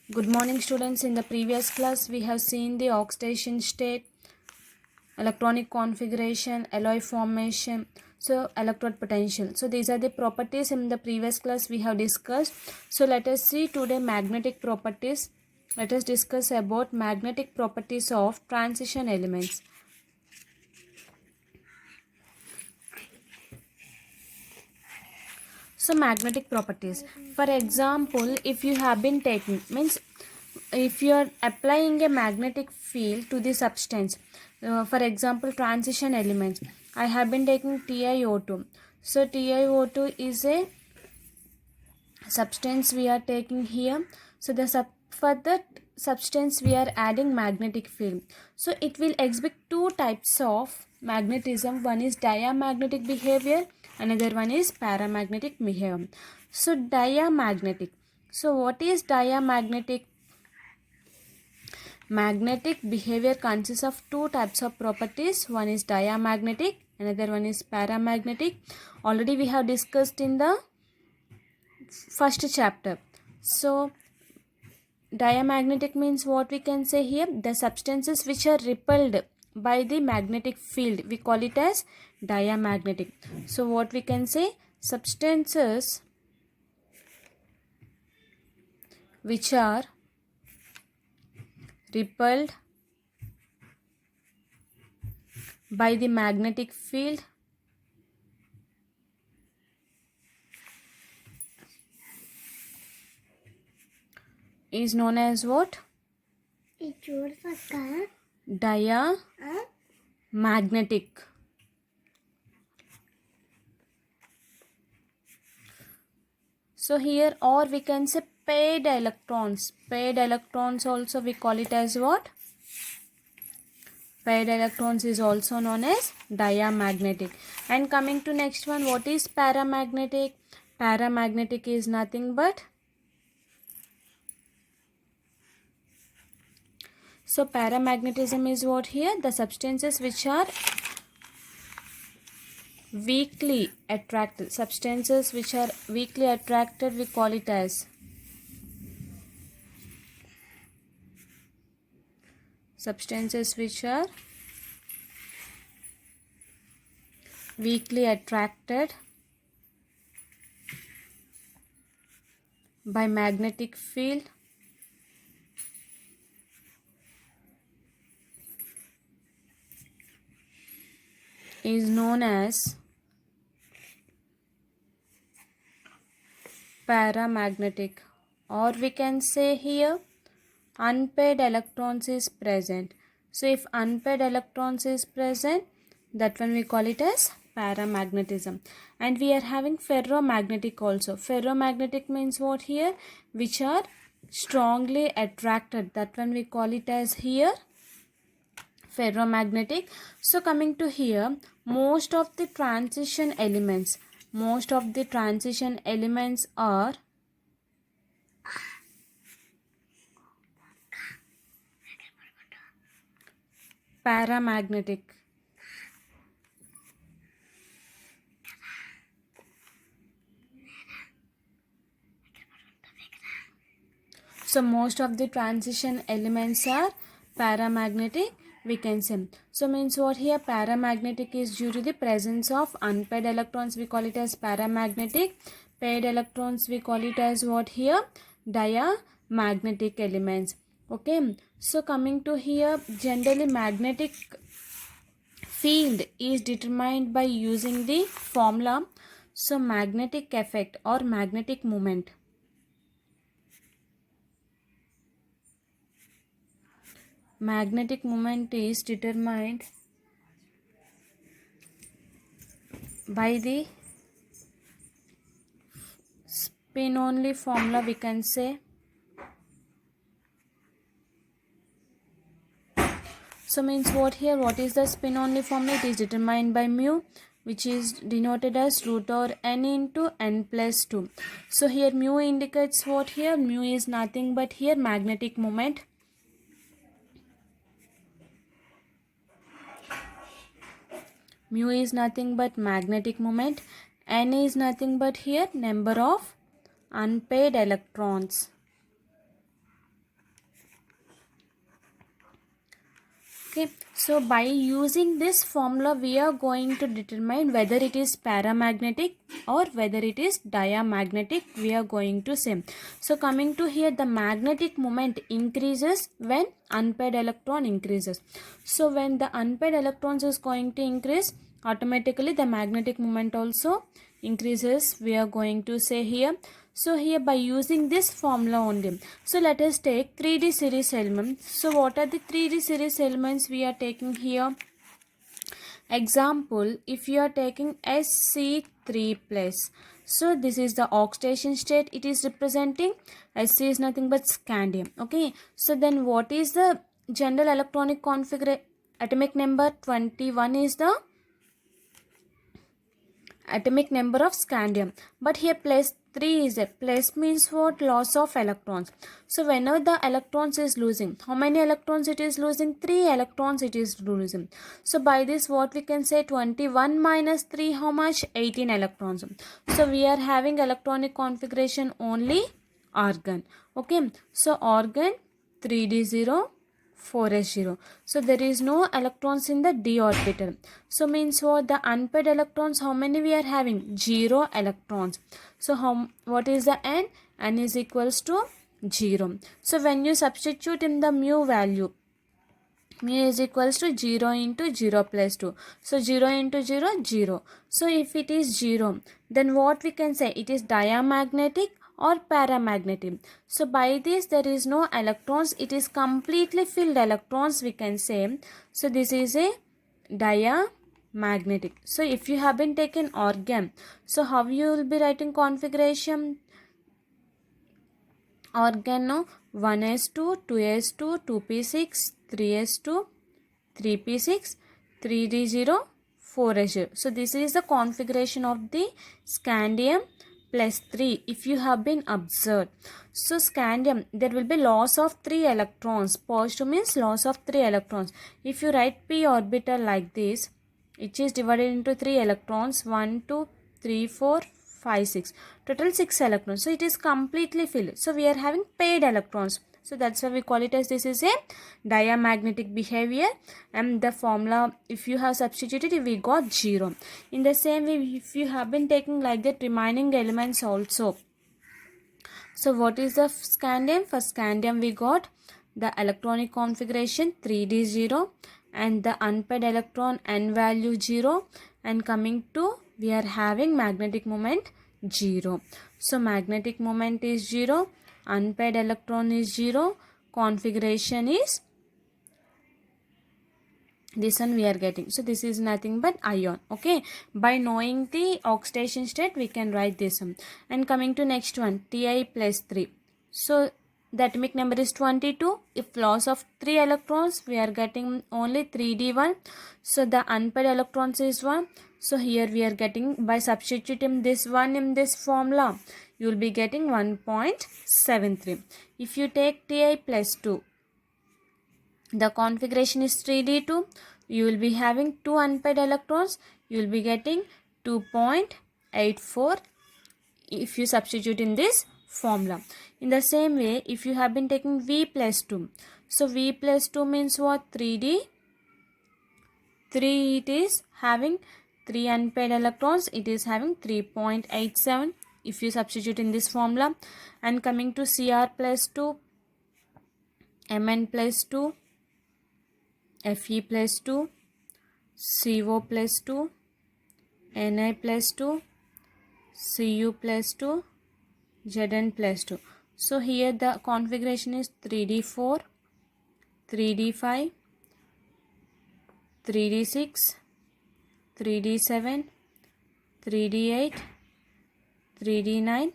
Good morning, students. In the previous class, we have seen the oxidation state, electronic configuration, alloy formation, so electrode potential. So these are the properties in the previous class we have discussed. So let us see today magnetic properties. Let us discuss about magnetic properties of transition elements. So magnetic properties. For example, if you have been taking, means if you are applying a magnetic field to the substance, for example transition elements, I have been taking TiO2. So TiO2 is a substance we are taking here. So for that substance we are adding magnetic field. So it will exhibit two types of magnetism. One is diamagnetic behavior, another one is paramagnetic behavior. So diamagnetic. So what is diamagnetic? Magnetic behavior consists of two types of properties. One is diamagnetic, another one is paramagnetic. Already we have discussed in the first chapter. So diamagnetic means what we can say here, the substances which are repelled by the magnetic field, we call it as diamagnetic. So what we can say, substances which are repelled by the magnetic field is known as what? Diamagnetic. So here, or we can say paired electrons. Paired electrons also we call it as what? Paired electrons is also known as diamagnetic. And coming to next one, what is paramagnetic? Paramagnetic is nothing but, so paramagnetism is what here? The substances which are weakly attracted. Substances which are weakly attracted, we call it as substances which are weakly attracted by magnetic field is known as paramagnetic. Or we can say here unpaired electrons is present. So if unpaired electrons is present, that one we call it as paramagnetism. And we are having ferromagnetic also. Ferromagnetic means what here? Which are strongly attracted. That one we call it as here ferromagnetic. So coming to here, most of the transition elements are paramagnetic. So most of the transition elements are paramagnetic, we can say. So means what here? Paramagnetic is due to the presence of unpaired electrons, we call it as paramagnetic. Paired electrons we call it as what here? Diamagnetic elements. Okay. So coming to here, generally magnetic field is determined by using the formula. So magnetic effect or magnetic moment. Magnetic moment is determined by the spin only formula, we can say. So means what here? What is the spin only formula? It is determined by mu, which is denoted as root over n into n plus 2. So here mu indicates what here? Mu is nothing but here magnetic moment. Mu is nothing but magnetic moment. N is nothing but here number of unpaired electrons. Okay, so by using this formula we are going to determine whether it is paramagnetic or whether it is diamagnetic, we are going to say. So coming to here, the magnetic moment increases when unpaired electron increases. So when the unpaired electrons is going to increase, automatically the magnetic moment also increases, we are going to say here. So here by using this formula only, so let us take 3D series elements. So what are the 3D series elements we are taking here? Example, if you are taking Sc3 plus, so this is the oxidation state, it is representing. Sc is nothing but scandium. Okay, so then what is the general electronic configuration? Atomic number 21 is the atomic number of scandium, but here plus 3 is a plus, means what? Loss of electrons. So whenever the electrons is losing, how many electrons it is losing? 3 electrons it is losing. So by this what we can say, 21 minus 3, how much? 18 electrons. So we are having electronic configuration only argon. Okay, so argon 3d0 4s0. So there is no electrons in the d orbital. So means what? The unpaired electrons, how many we are having? 0 electrons. So what is the n? N is equals to 0. So when you substitute in the mu value, mu is equals to 0 into 0 plus 2. So 0 into 0, 0. So if it is 0, then what we can say? It is diamagnetic or paramagnetic. So by this there is no electrons, it is completely filled electrons, we can say. So this is a diamagnetic. So if you have been taken argon, so how you will be writing configuration? Argon, no? 1s2, 2s2, 2p6, 3s2, 3p6, 3d0, 4s0. So this is the configuration of the scandium plus 3 if you have been observed. So scandium, there will be loss of 3 electrons. Positive means loss of 3 electrons. If you write p orbital like this, it is divided into 3 electrons, 1 2 3 4 5 6, total 6 electrons. So it is completely filled. So we are having paired electrons. So that's why we call it as this is a diamagnetic behavior, and the formula if you have substituted, we got 0. In the same way, if you have been taking like that remaining elements also. So what is the scandium? For scandium we got the electronic configuration 3d0 and the unpaired electron n value 0, and coming to we are having magnetic moment 0. So magnetic moment is 0, unpaired electron is 0, configuration is this one we are getting. So this is nothing but ion. Okay, by knowing the oxidation state we can write this one. And coming to next one, Ti plus 3. So the atomic number is 22. If loss of 3 electrons, we are getting only 3d1. So the unpaired electrons is 1. So here we are getting, by substituting this one in this formula, you will be getting 1.73. If you take Ti plus 2, the configuration is 3d2, you will be having 2 unpaired electrons, you will be getting 2.84 if you substitute in this formula. In the same way, if you have been taking V plus 2, so V plus 2 means what? 3d, 3 it is having 3 unpaired electrons, it is having 3.87 if you substitute in this formula. And coming to Cr plus 2, Mn plus 2, Fe plus 2, CO plus 2, Ni plus 2, Cu plus 2, Zn plus 2. So here the configuration is 3d4, 3d5, 3d6, 3d7, 3d8, 3d9,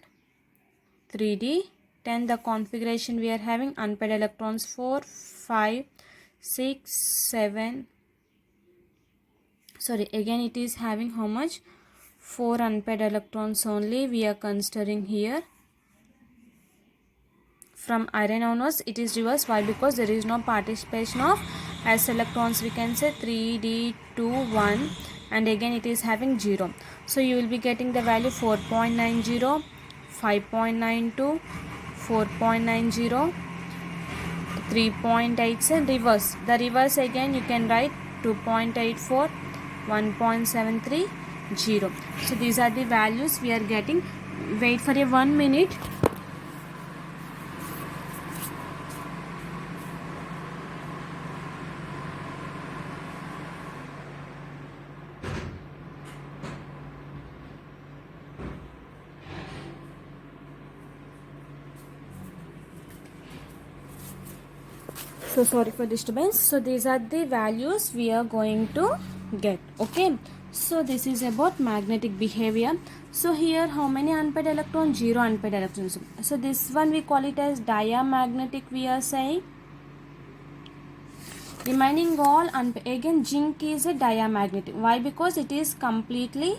3d10. The configuration we are having unpaired electrons 4, 5, 6, 7. Sorry, again it is having how much? 4 unpaired electrons only we are considering here. From iron onwards it is reverse. Why? Because there is no participation of s electrons. We can say 3d2 1, and again it is having 0. So you will be getting the value 4.90, 5.92, 4.90, 3.8 and reverse. The reverse again you can write 2.84, 1.73, 0. So these are the values we are getting. Wait for a 1 minute. So sorry for disturbance. So these are the values we are going to get. Okay. So this is about magnetic behavior. So here how many unpaired electrons? 0 unpaired electrons. So this one we call it as diamagnetic, we are saying. Remaining all unpaired. Again zinc is a diamagnetic. Why? Because it is completely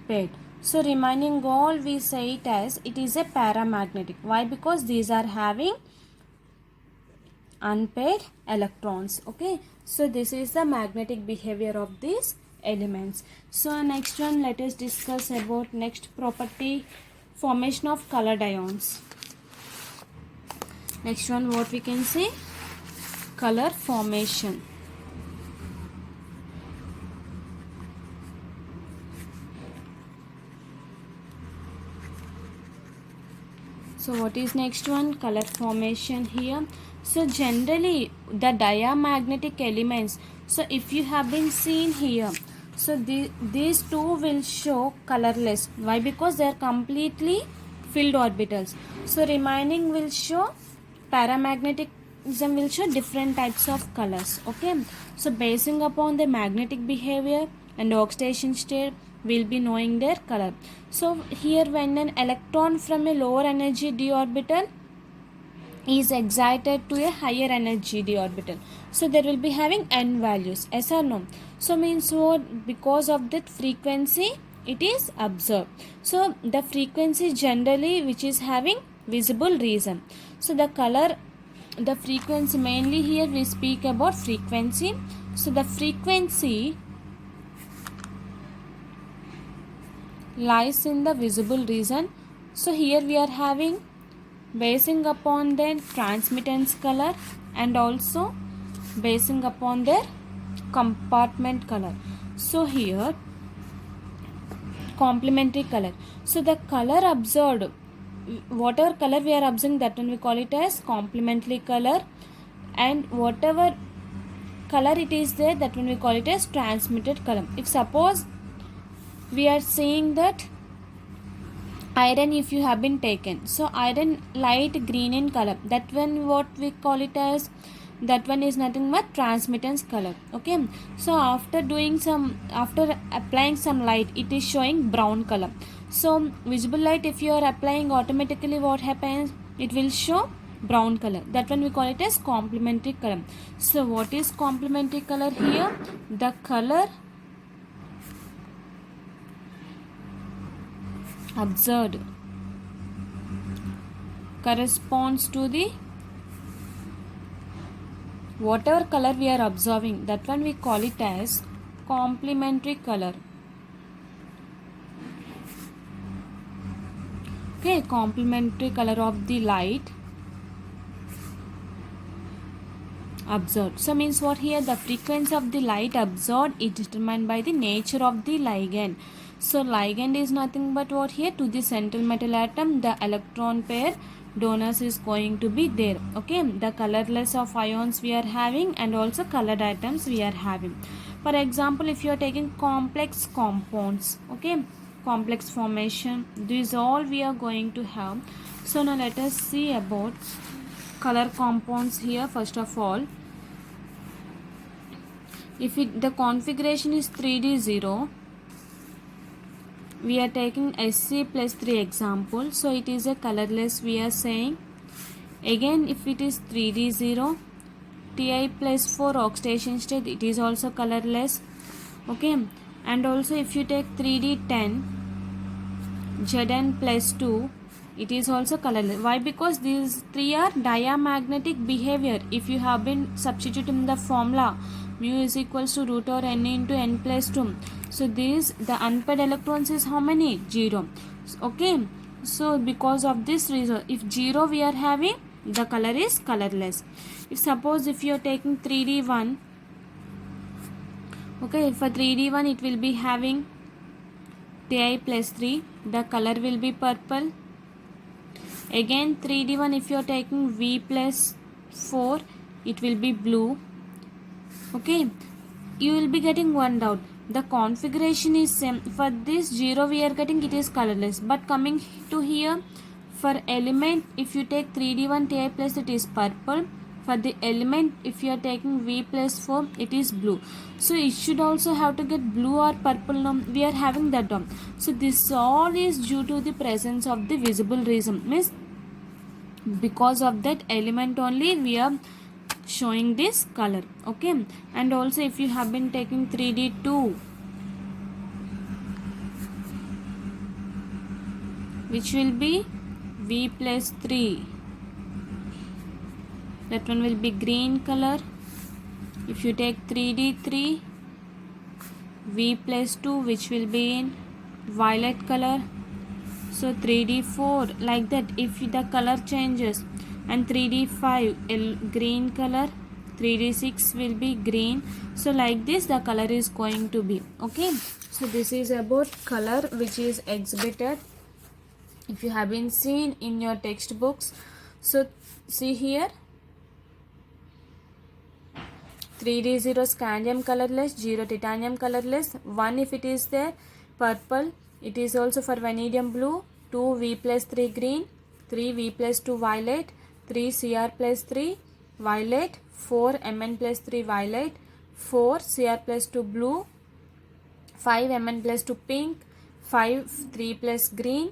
paired. So remaining all we say it as it is a paramagnetic. Why? Because these are having unpaired electrons. Okay, so this is the magnetic behavior of these elements. So next one, let us discuss about next property, formation of colored ions. Next one, what we can say, color formation. So what is next one? Color formation here. So generally the diamagnetic elements, so if you have been seen here, so these two will show colorless. Why? Because they are completely filled orbitals. So remaining will show paramagnetism, will show different types of colors. Okay, so basing upon the magnetic behavior and oxidation state, we'll be knowing their color. So here when an electron from a lower energy d orbital is excited to a higher energy d orbital, so there will be having n values, yes or no? So means what? Because of that frequency it is observed. So the frequency generally which is having visible region. So the color, the frequency, mainly here we speak about frequency. So the frequency lies in the visible region. So here we are having basing upon their transmittance color and also basing upon their compartment color. So here complementary color. So the color observed, whatever color we are observing, that one we call it as complementary color, and whatever color it is there, that one we call it as transmitted color. If suppose we are saying that iron, if you have been taken, so iron light green in color, that one what we call it as, that one is nothing but transmittance color. Okay, so after applying some light, it is showing brown color. So visible light, if you are applying, automatically what happens, it will show brown color. That one we call it as complementary color. So what is complementary color here? The color observed corresponds to the whatever color we are observing, that one we call it as complementary color. Okay, complementary color of the light observed. So means what here? The frequency of the light observed is determined by the nature of the ligand. So ligand is nothing but what here? To the central metal atom, the electron pair donors is going to be there. Okay, the colorless of ions we are having and also colored atoms we are having. For example, if you are taking complex compounds, okay, complex formation, these all we are going to have. So now let us see about color compounds here. First of all, if the configuration is 3D0, we are taking Sc plus 3 example, so it is a colorless we are saying. Again, if it is 3D0, Ti plus 4 oxidation state, it is also colorless. Okay, and also if you take 3D10, Zn plus 2, it is also colorless. Why? Because these three are diamagnetic behavior. If you have been substituting the formula, mu is equals to root over n into n plus 2. So this, the unpaired electrons is how many? 0. Okay, so because of this reason, if 0 we are having, the color is colorless. If suppose if you are taking 3D one, okay, for 3D one it will be having Ti plus 3, the color will be purple. Again 3D one if you are taking V plus 4, it will be blue. Okay, you will be getting one doubt, the configuration is same. For this 0 we are getting it is colorless, but coming to here for element if you take 3D one Ti plus it is purple. For the element if you are taking V plus 4 it is blue. So it should also have to get blue or purple. No, we are having that one. So this all is due to the presence of the visible region, means because of that element only we are showing this color. Okay, and also if you have been taking 3D2, which will be V plus 3, that one will be green color. If you take 3D3, V plus 2, which will be in violet color. So 3D4 like that, if the color changes, and 3D5 green color, 3D6 will be green. So like this the color is going to be. Okay, so this is about color which is exhibited if you have been seen in your textbooks. So see here, 3D0 scandium colorless, 0 titanium colorless, 1 if it is there purple, it is also for vanadium blue, 2 V plus 3 green, 3 V plus 2 violet, 3 Cr plus 3 violet, 4 Mn plus 3 violet, 4 Cr plus 2 blue, 5 Mn plus 2 pink, 5 3 plus green,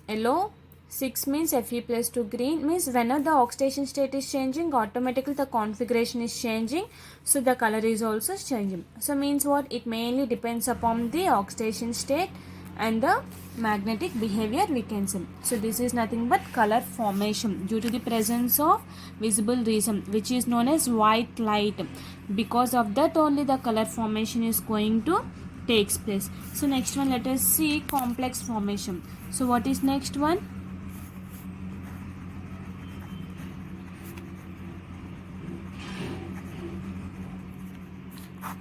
yellow, 6 means Fe plus 2 green, means whenever the oxidation state is changing, automatically the configuration is changing, so the color is also changing. So means what, it mainly depends upon the oxidation state and the magnetic behavior we can see. So this is nothing but color formation due to the presence of visible region, which is known as white light. Because of that only the color formation is going to takes place. So next one, let us see complex formation. So what is next one?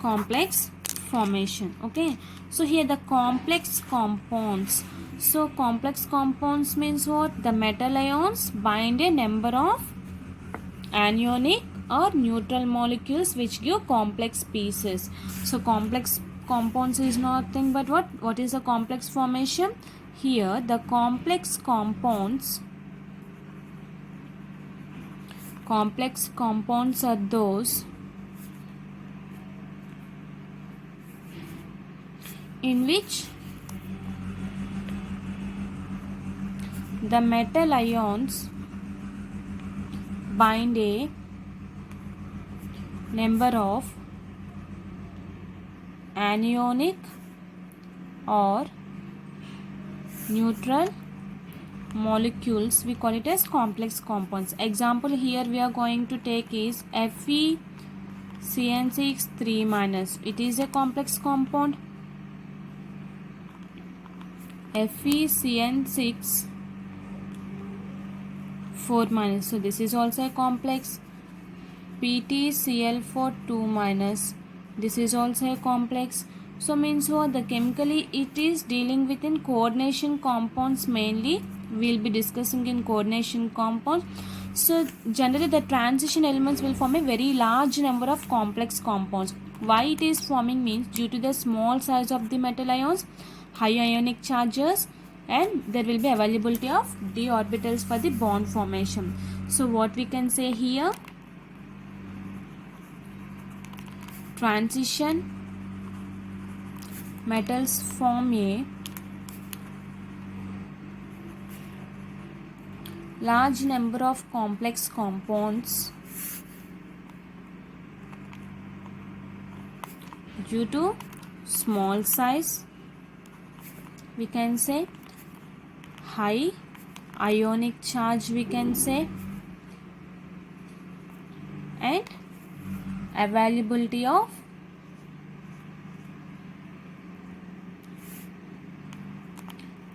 Complex formation. Okay, so here the complex compounds. So complex compounds means what, the metal ions bind a number of anionic or neutral molecules which give complex pieces. So complex compounds is nothing but what is the complex formation? Here the complex compounds are those in which the metal ions bind a number of anionic or neutral molecules, we call it as complex compounds. Example here we are going to take is FeCN6 3-, it is a complex compound. FeCN6 4-, so this is also a complex. PtCl4 2-, this is also a complex. So means what, the chemically it is dealing with in coordination compounds mainly, we will be discussing in coordination compounds. So generally the transition elements will form a very large number of complex compounds. Why it is forming means due to the small size of the metal ions, high ionic charges, and there will be availability of d orbitals for the bond formation. So what we can say here, transition metals form a large number of complex compounds due to small size, we can say high ionic charge, we can say, and availability of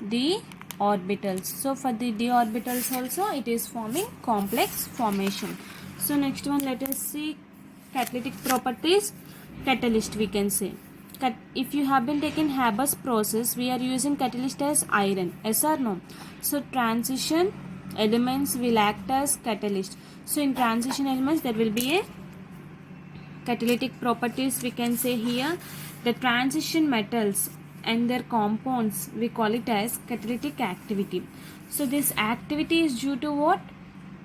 the orbitals. So for the d orbitals also it is forming complex formation. So next one, let us see catalytic properties. Catalyst, we can say. If you have been taking Haber's process, we are using catalyst as iron. Yes or no? So transition elements will act as catalyst. So in transition elements there will be a catalytic properties, we can say here. The transition metals and their compounds, we call it as catalytic activity. So this activity is due to what?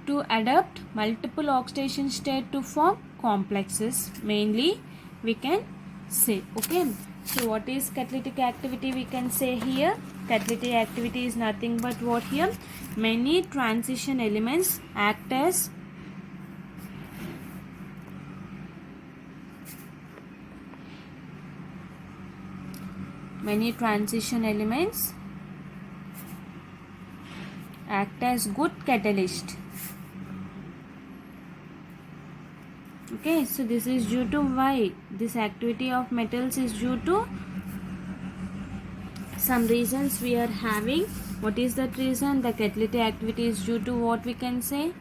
To adapt multiple oxidation state to form complexes, mainly we can say. Okay, so what is catalytic activity? We can say here catalytic activity is nothing but what here? Many transition elements act as good catalyst. Okay, so this is due to why? This activity of metals is due to some reasons we are having. What is that reason? The catalytic activity is due to what we can say?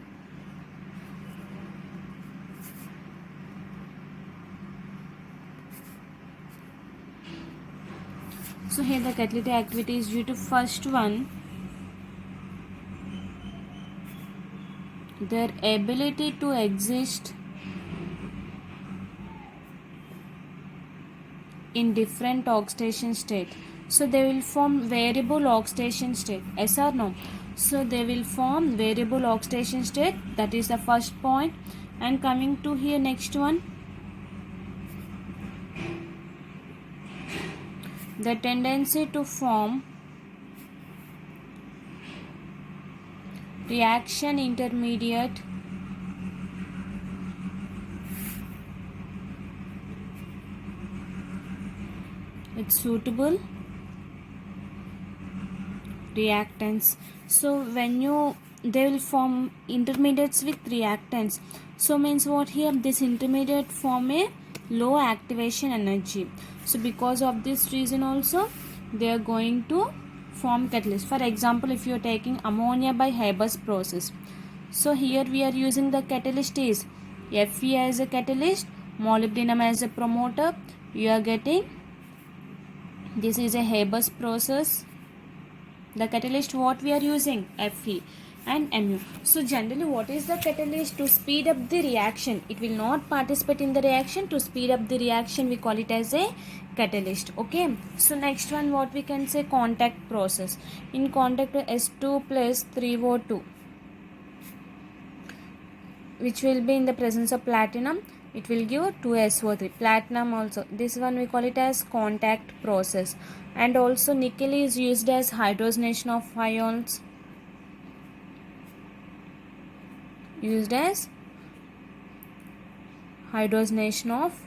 So here the catalytic activity is due to first one, their ability to exist in different oxidation state. So they will form variable oxidation state. Yes or no? So they will form variable oxidation state. That is the first point. And coming to here next one, the tendency to form reaction intermediate with suitable reactants. So when they will form intermediates with reactants. So means what here? This intermediate form a low activation energy. So because of this reason also they are going to form catalyst. For example, if you are taking ammonia by Haber's process, so here we are using the catalyst is Fe as a catalyst, molybdenum as a promoter. You are getting, this is a Haber's process. The catalyst what we are using? Fe and Mu. So generally what is the catalyst? To speed up the reaction. It will not participate in the reaction. To speed up the reaction we call it as a catalyst. Okay, so next one, what we can say? Contact process. In contact S2 plus 3O2, which will be in the presence of platinum, it will give 2SO3. Platinum also, this one we call it as contact process. And also nickel is used as hydrogenation of ions, used as hydrogenation of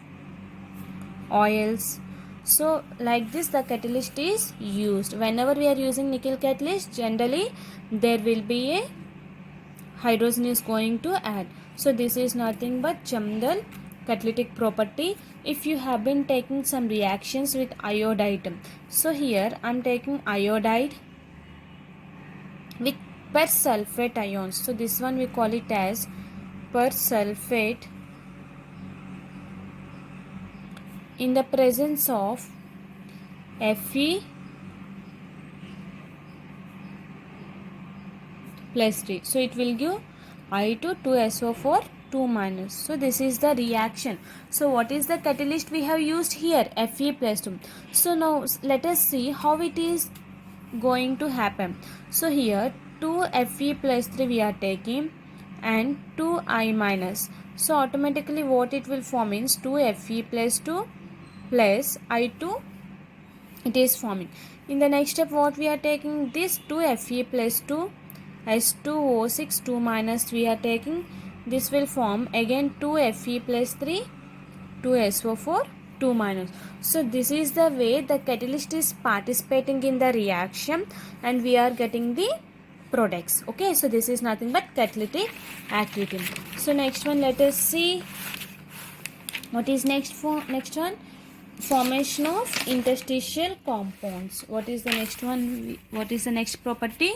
oils. So like this the catalyst is used. Whenever we are using nickel catalyst, generally there will be a hydrogen is going to add. So this is nothing but Chamdal catalytic property. If you have been taking some reactions with iodide, so here I am taking iodide with persulfate ions. So this one we call it as persulfate in the presence of Fe plus 3. So it will give I to 2SO4 2 minus. So this is the reaction. So what is the catalyst we have used here? Fe plus 2. So now let us see how it is going to happen. So here 2 Fe plus 3 we are taking and 2 I minus. So automatically what it will form means 2 Fe plus 2 plus I2 it is forming. In the next step what we are taking, this 2 Fe plus 2 S2O6 2 minus we are taking, this will form again 2 Fe plus 3 2SO4 2 minus. So this is the way the catalyst is participating in the reaction and we are getting the products. Okay, so this is nothing but catalytic activity. So next one, let us see what is next one. Formation of interstitial compounds. What is the next one? What is the next property?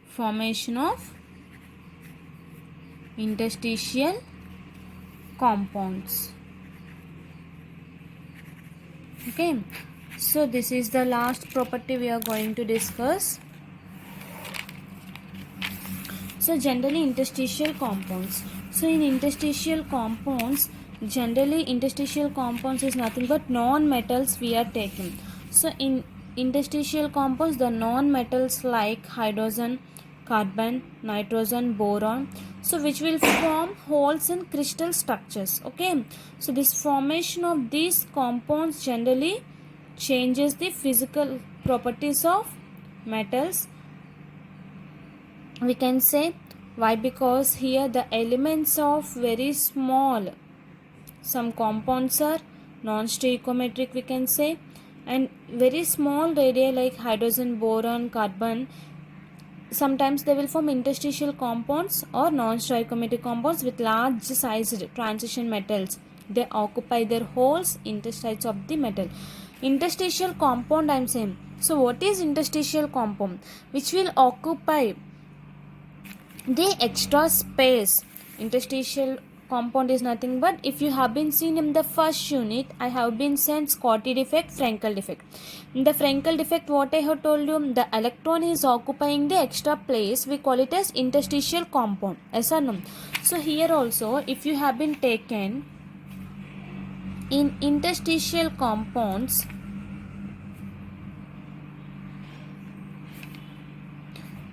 Formation of interstitial compounds. Okay, so this is the last property we are going to discuss. So generally interstitial compounds. So in interstitial compounds, generally interstitial compounds is nothing but non-metals we are taking. So in interstitial compounds, the non-metals like hydrogen, carbon, nitrogen, boron, so which will form holes in crystal structures. Okay, so this formation of these compounds generally changes the physical properties of metals. We can say why, because here the elements of very small, some compounds are non-stoichiometric we can say, and very small radii like hydrogen, boron, carbon, sometimes they will form interstitial compounds or non-stoichiometric compounds with large sized transition metals. They occupy their holes interstices of the metal. Interstitial compound I am saying. So what is interstitial compound? Which will occupy the extra space. Interstitial compound is nothing but, if you have been seen in the first unit, I have been sent Scotty defect, Frankel defect. In the Frankel defect, what I have told you, the electron is occupying the extra place, we call it as interstitial compound. Yes or no? So here also, if you have been taken in interstitial compounds,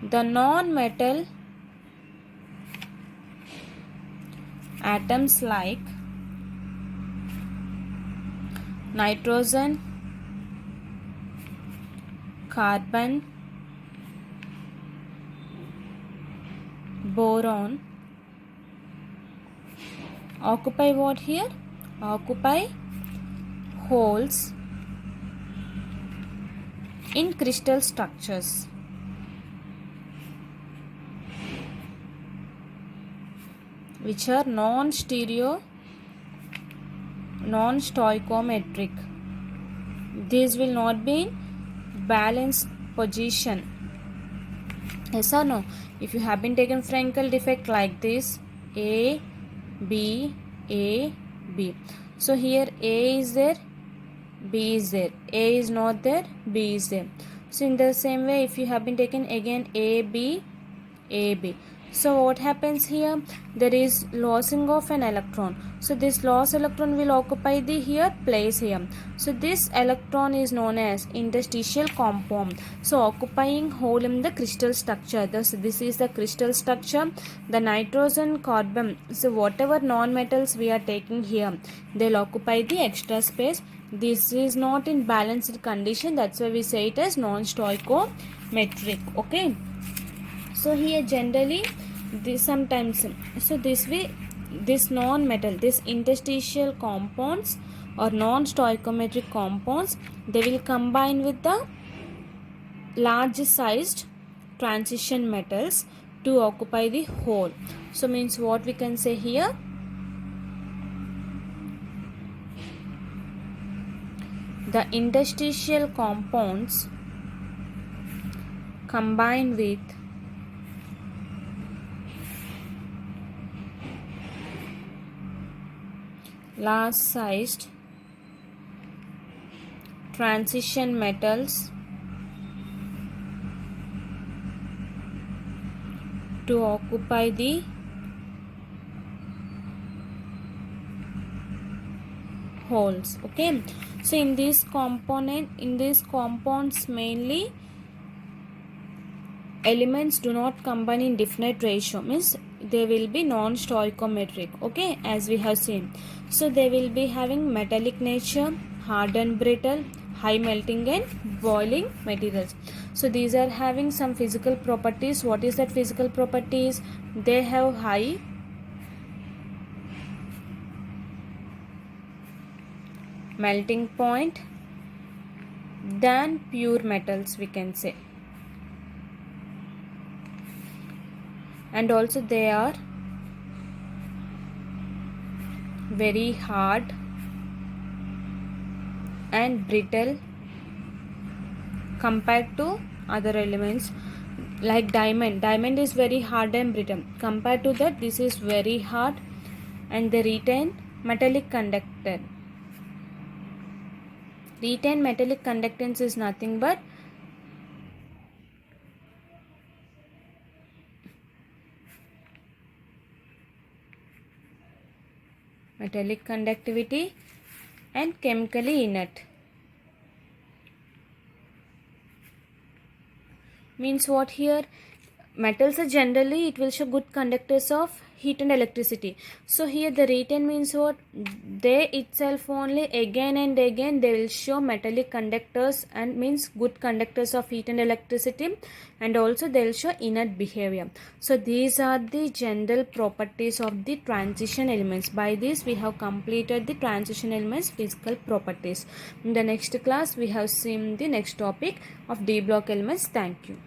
the non-metal atoms like nitrogen, carbon, boron occupy what here? Occupy holes in crystal structures. Which are non-stoichiometric. These will not be in balanced position. Yes or no? If you have been taken Frankel defect like this, A, B, A, B. So here A is there, B is there. A is not there, B is there. So in the same way, if you have been taken again A, B, A, B. So what happens here? There is losing of an electron. So this lost electron will occupy the here place here. So this electron is known as interstitial compound. So occupying hole in the crystal structure. Thus this is the crystal structure. The nitrogen, carbon. So whatever non-metals we are taking here, they'll occupy the extra space. This is not in balanced condition. That's why we say it as non-stoichiometric. Okay. So here generally this sometimes, so this way this non-metal, this interstitial compounds or non-stoichiometric compounds, they will combine with the large sized transition metals to occupy the hole. So means what we can say here, the interstitial compounds combine with large sized transition metals to occupy the holes. Okay, so in these compounds mainly elements do not combine in definite ratio, means they will be non-stoichiometric. Okay, as we have seen. So they will be having metallic nature, hard and brittle, high melting and boiling materials. So these are having some physical properties. What is that physical properties? They have high melting point than pure metals we can say. and also they are very hard and brittle compared to other elements like diamond is very hard and brittle. Compared to that, this is very hard and they retain metallic conductor. Retain metallic conductance is nothing but metallic conductivity and chemically inert. Means what here? Metals are generally, it will show good conductors of heat and electricity. So here the retain means what? They itself only again and again they will show metallic conductors and means good conductors of heat and electricity, and also they will show inert behavior. So these are the general properties of the transition elements. By this we have completed the transition elements physical properties. In the next class we have seen the next topic of D block elements. Thank you.